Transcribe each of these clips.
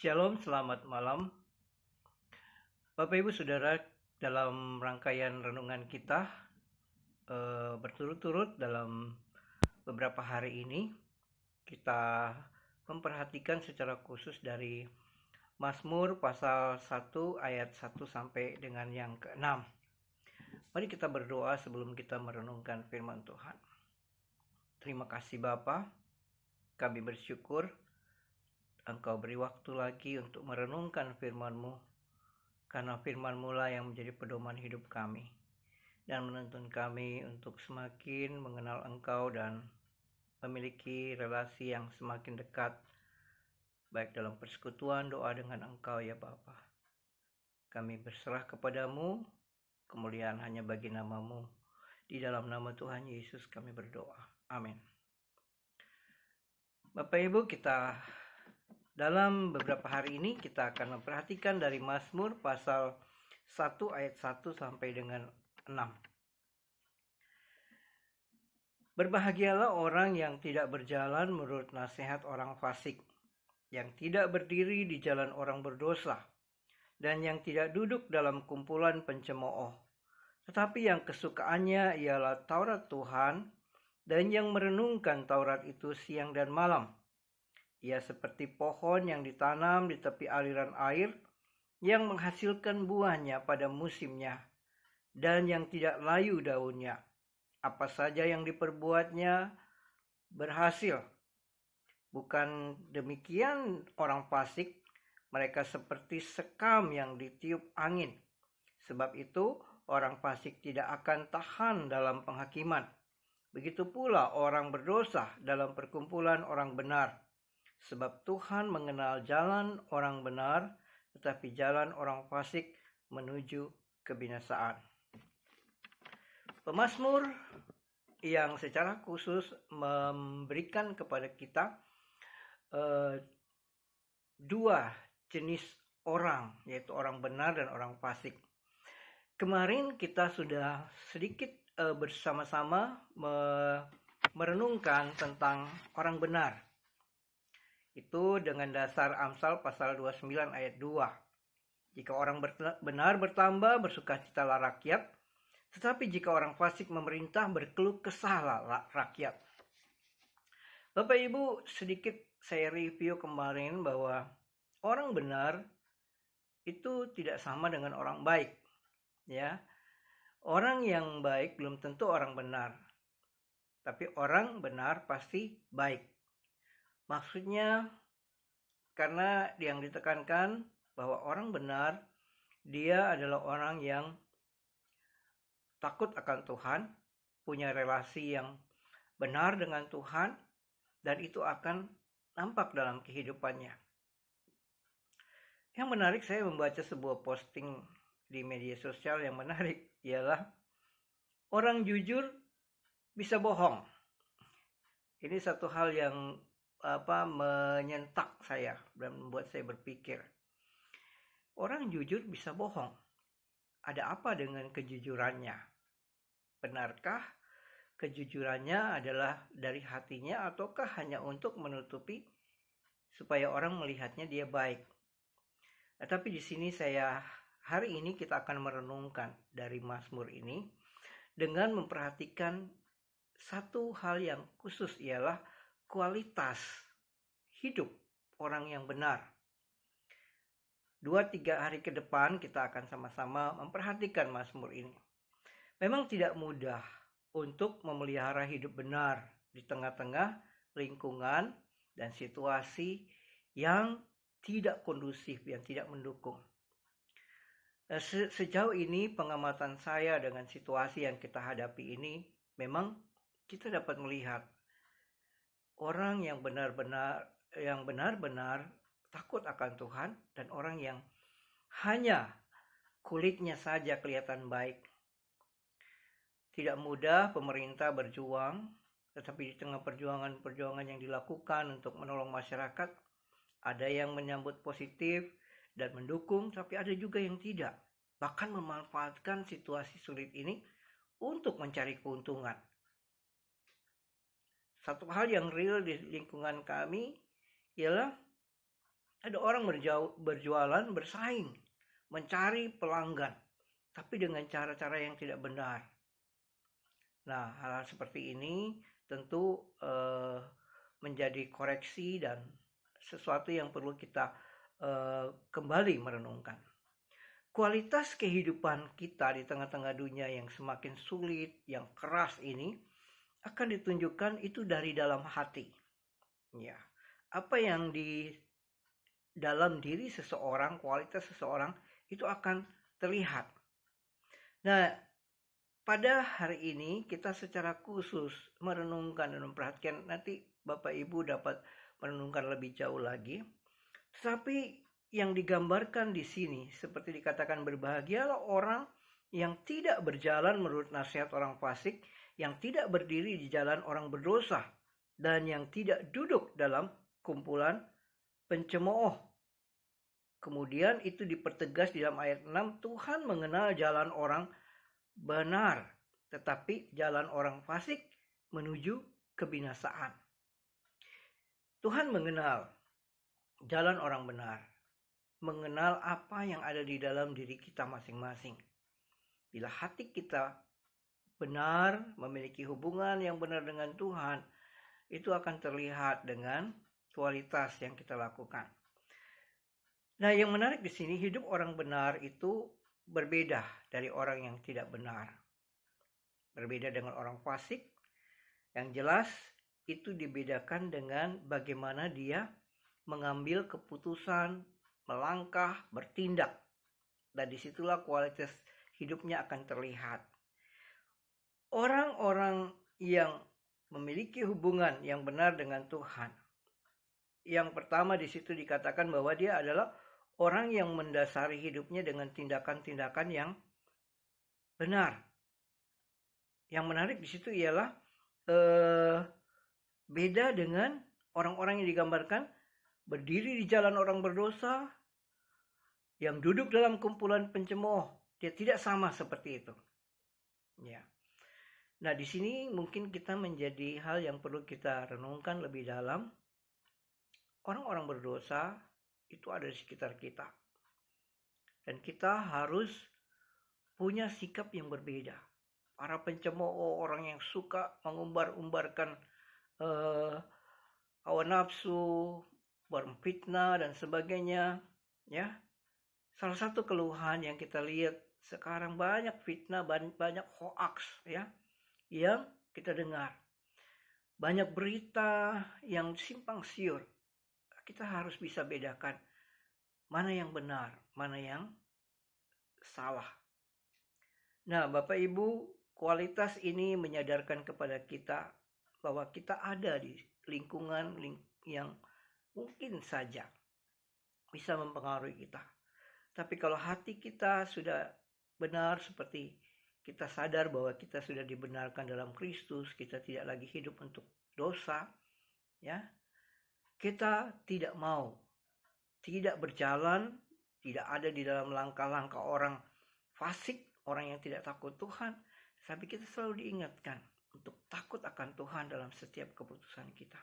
Shalom, selamat malam. Bapak Ibu Saudara, dalam rangkaian renungan kita berturut-turut dalam beberapa hari ini, kita memperhatikan secara khusus dari Mazmur pasal 1 ayat 1 sampai dengan yang ke-6. Mari kita berdoa sebelum kita merenungkan firman Tuhan. Terima kasih Bapa, kami bersyukur Engkau beri waktu lagi untuk merenungkan firman-Mu, karena firman-Mu lah yang menjadi pedoman hidup kami dan menuntun kami untuk semakin mengenal Engkau dan memiliki relasi yang semakin dekat, baik dalam persekutuan doa dengan Engkau ya Bapa. Kami berserah kepadamu, kemuliaan hanya bagi nama-Mu. Di dalam nama Tuhan Yesus kami berdoa. Amin. Bapak Ibu, dalam beberapa hari ini kita akan memperhatikan dari Mazmur pasal 1 ayat 1 sampai dengan 6. Berbahagialah orang yang tidak berjalan menurut nasihat orang fasik, yang tidak berdiri di jalan orang berdosa, dan yang tidak duduk dalam kumpulan pencemooh, tetapi yang kesukaannya ialah Taurat Tuhan, dan yang merenungkan Taurat itu siang dan malam. Ia seperti pohon yang ditanam di tepi aliran air, yang menghasilkan buahnya pada musimnya, dan yang tidak layu daunnya. Apa saja yang diperbuatnya berhasil. Bukan demikian orang fasik, mereka seperti sekam yang ditiup angin. Sebab itu orang fasik tidak akan tahan dalam penghakiman. Begitu pula orang berdosa dalam perkumpulan orang benar. Sebab Tuhan mengenal jalan orang benar, tetapi jalan orang fasik menuju kebinasaan. Pemazmur yang secara khusus memberikan kepada kita dua jenis orang, yaitu orang benar dan orang fasik. Kemarin kita sudah sedikit bersama-sama merenungkan tentang orang benar. Itu dengan dasar Amsal pasal 29 ayat 2. Jika orang benar bertambah, bersukacitalah rakyat. Tetapi jika orang fasik memerintah, berkeluh kesahlah rakyat. Bapak Ibu, sedikit saya review kemarin bahwa orang benar itu tidak sama dengan orang baik. Ya, orang yang baik belum tentu orang benar. Tapi orang benar pasti baik. Maksudnya karena yang ditekankan bahwa orang benar, dia adalah orang yang takut akan Tuhan, punya relasi yang benar dengan Tuhan, dan itu akan nampak dalam kehidupannya. Yang menarik, saya membaca sebuah posting di media sosial yang menarik, ialah orang jujur bisa bohong. Ini satu hal yang menyentak saya dan membuat saya berpikir. Orang jujur bisa bohong. Ada apa dengan kejujurannya? Benarkah kejujurannya adalah dari hatinya ataukah hanya untuk menutupi supaya orang melihatnya dia baik? Tapi di sini hari ini kita akan merenungkan dari Mazmur ini dengan memperhatikan satu hal yang khusus, ialah kualitas hidup orang yang benar. 2-3 hari ke depan kita akan sama-sama memperhatikan Mazmur ini. Memang tidak mudah untuk memelihara hidup benar di tengah-tengah lingkungan dan situasi yang tidak kondusif, yang tidak mendukung. Sejauh ini pengamatan saya dengan situasi yang kita hadapi ini, memang kita dapat melihat orang yang benar-benar takut akan Tuhan dan orang yang hanya kulitnya saja kelihatan baik. Tidak mudah pemerintah berjuang, tetapi di tengah perjuangan yang dilakukan untuk menolong masyarakat, ada yang menyambut positif dan mendukung, tapi ada juga yang tidak. Bahkan memanfaatkan situasi sulit ini untuk mencari keuntungan. Satu hal yang real di lingkungan kami ialah Ada orang berjualan, bersaing, mencari pelanggan, tapi dengan cara-cara yang tidak benar. Nah, hal-hal seperti ini tentu menjadi koreksi dan sesuatu yang perlu kita kembali merenungkan. Kualitas kehidupan kita di tengah-tengah dunia yang semakin sulit, yang keras ini akan ditunjukkan itu dari dalam hati. Ya, apa yang di dalam diri seseorang, kualitas seseorang itu akan terlihat. Nah, pada hari ini kita secara khusus merenungkan dan memperhatikan, nanti Bapak Ibu dapat merenungkan lebih jauh lagi. Tetapi yang digambarkan di sini seperti dikatakan, berbahagialah orang yang tidak berjalan menurut nasihat orang fasik, yang tidak berdiri di jalan orang berdosa, dan yang tidak duduk dalam kumpulan pencemooh. Kemudian itu dipertegas di dalam ayat 6, Tuhan mengenal jalan orang benar, tetapi jalan orang fasik menuju kebinasaan. Tuhan mengenal jalan orang benar, mengenal apa yang ada di dalam diri kita masing-masing. Bila hati kita benar, memiliki hubungan yang benar dengan Tuhan, itu akan terlihat dengan kualitas yang kita lakukan. Nah, yang menarik di sini, hidup orang benar itu berbeda dari orang yang tidak benar. Berbeda dengan orang fasik. Yang jelas itu dibedakan dengan bagaimana dia mengambil keputusan, melangkah, bertindak. Dan disitulah kualitas hidupnya akan terlihat. Orang-orang yang memiliki hubungan yang benar dengan Tuhan, yang pertama di situ dikatakan bahwa dia adalah orang yang mendasari hidupnya dengan tindakan-tindakan yang benar. Yang menarik di situ ialah beda dengan orang-orang yang digambarkan berdiri di jalan orang berdosa, yang duduk dalam kumpulan pencemooh. Dia tidak sama seperti itu. Ya. Nah, di sini mungkin kita menjadi hal yang perlu kita renungkan lebih dalam. Orang-orang berdosa itu ada di sekitar kita. Dan kita harus punya sikap yang berbeda. Para pencemooh, orang yang suka mengumbar-umbarkan hawa nafsu, berfitnah dan sebagainya, ya. Salah satu keluhan yang kita lihat sekarang, banyak fitnah, banyak hoax, ya, yang kita dengar. Banyak berita yang simpang siur. Kita harus bisa bedakan mana yang benar, mana yang salah. Nah, Bapak Ibu, kualitas ini menyadarkan kepada kita bahwa kita ada di lingkungan yang mungkin saja bisa mempengaruhi kita. Tapi kalau hati kita sudah benar, seperti kita sadar bahwa kita sudah dibenarkan dalam Kristus, kita tidak lagi hidup untuk dosa, ya. Kita tidak mau, tidak berjalan, tidak ada di dalam langkah-langkah orang fasik, orang yang tidak takut Tuhan. Tapi kita selalu diingatkan untuk takut akan Tuhan dalam setiap keputusan kita.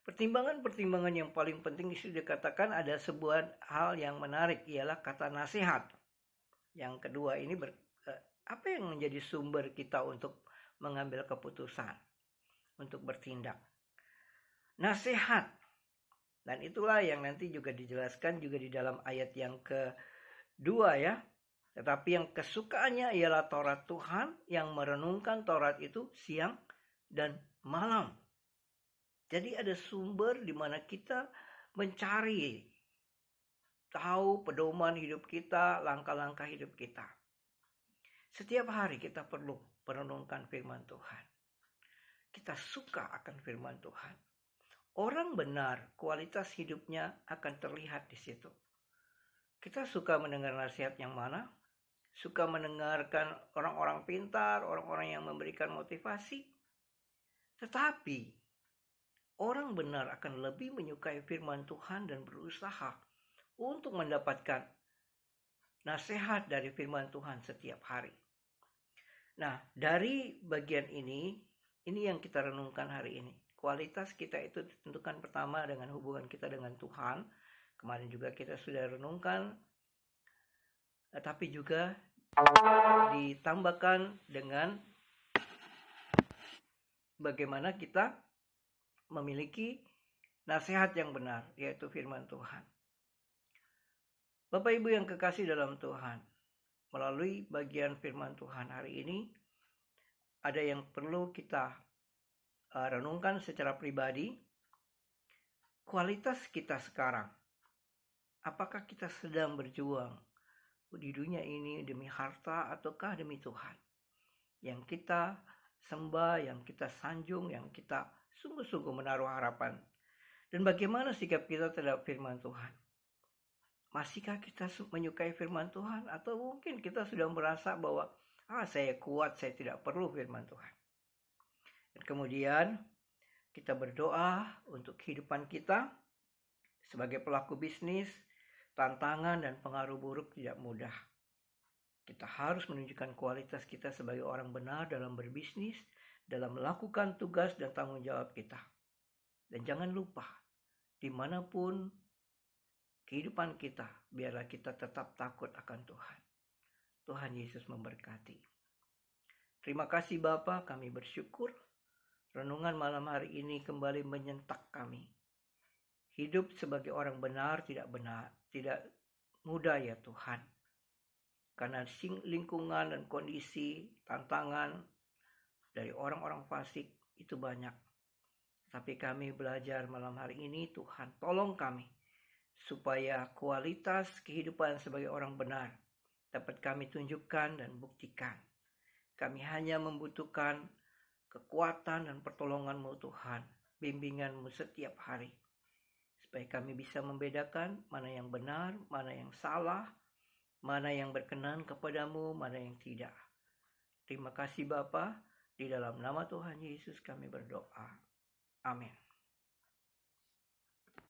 Pertimbangan-pertimbangan yang paling penting disitu dikatakan ada sebuah hal yang menarik, ialah kata nasihat. Yang kedua ini apa yang menjadi sumber kita untuk mengambil keputusan, untuk bertindak? Nasihat. Dan itulah yang nanti juga dijelaskan juga di dalam ayat yang kedua, ya. Tetapi yang kesukaannya ialah Taurat Tuhan, yang merenungkan Taurat itu siang dan malam. Jadi ada sumber di mana kita mencari tahu pedoman hidup kita, langkah-langkah hidup kita. Setiap hari kita perlu merenungkan firman Tuhan. Kita suka akan firman Tuhan. Orang benar, kualitas hidupnya akan terlihat di situ. Kita suka mendengar nasihat yang mana? Suka mendengarkan orang-orang pintar, orang-orang yang memberikan motivasi. Tetapi orang benar akan lebih menyukai firman Tuhan dan berusaha untuk mendapatkan nasihat dari firman Tuhan setiap hari. Nah, dari bagian ini yang kita renungkan hari ini. Kualitas kita itu ditentukan pertama dengan hubungan kita dengan Tuhan. Kemarin juga kita sudah renungkan, tapi juga ditambahkan dengan bagaimana kita memiliki nasihat yang benar, yaitu firman Tuhan. Bapak Ibu yang kekasih dalam Tuhan, melalui bagian firman Tuhan hari ini, ada yang perlu kita renungkan secara pribadi. Kualitas kita sekarang, apakah kita sedang berjuang di dunia ini demi harta ataukah demi Tuhan? Yang kita sembah, yang kita sanjung, yang kita sungguh-sungguh menaruh harapan. Dan bagaimana sikap kita terhadap firman Tuhan? Masihkah kita menyukai firman Tuhan? Atau mungkin kita sudah merasa bahwa saya kuat, saya tidak perlu firman Tuhan. Dan kemudian kita berdoa untuk kehidupan kita sebagai pelaku bisnis. Tantangan dan pengaruh buruk tidak mudah. Kita harus menunjukkan kualitas kita sebagai orang benar dalam berbisnis, dalam melakukan tugas dan tanggung jawab kita. Dan jangan lupa, dimanapun kehidupan kita, biarlah kita tetap takut akan Tuhan. Tuhan Yesus memberkati. Terima kasih Bapa, kami bersyukur. Renungan malam hari ini kembali menyentak kami. Hidup sebagai orang benar, tidak mudah ya Tuhan. Karena lingkungan dan kondisi, tantangan dari orang-orang fasik itu banyak. Tapi kami belajar malam hari ini, Tuhan tolong kami. Supaya kualitas kehidupan sebagai orang benar dapat kami tunjukkan dan buktikan. Kami hanya membutuhkan kekuatan dan pertolongan-Mu Tuhan. Bimbingan-Mu setiap hari. Supaya kami bisa membedakan mana yang benar, mana yang salah, mana yang berkenan kepadamu, mana yang tidak. Terima kasih Bapa, di dalam nama Tuhan Yesus kami berdoa. Amin.